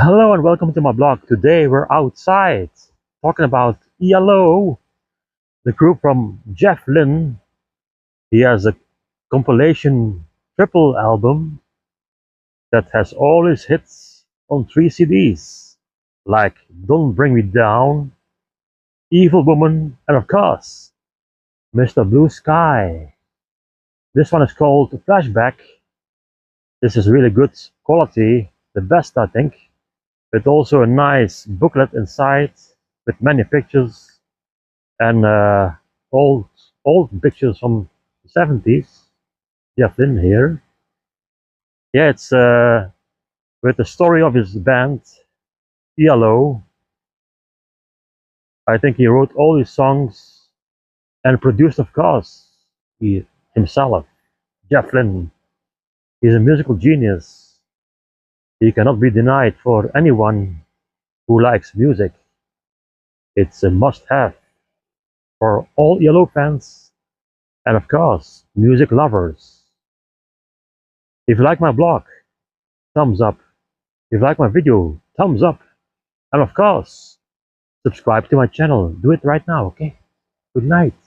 Hello and welcome to my blog. Today we're outside talking about ELO, the group from Jeff Lynne. He has a compilation triple album that has all his hits on 3 CDs, like Don't Bring Me Down, Evil Woman, and of course, Mr. Blue Sky. This one is called Flashback. This is really good quality, the best I think, with also a nice booklet inside with many pictures and old pictures from the 70s. Jeff Lynne here. Yeah, it's with the story of his band ELO. I think he wrote all his songs and produced, of course, he himself. Jeff Lynne. He's a musical genius. He cannot be denied for anyone who likes music. It's a must-have for all ELO fans and, of course, music lovers. If you like my blog, thumbs up. If you like my video, thumbs up. And of course, subscribe to my channel. Do it right now, okay? Good night.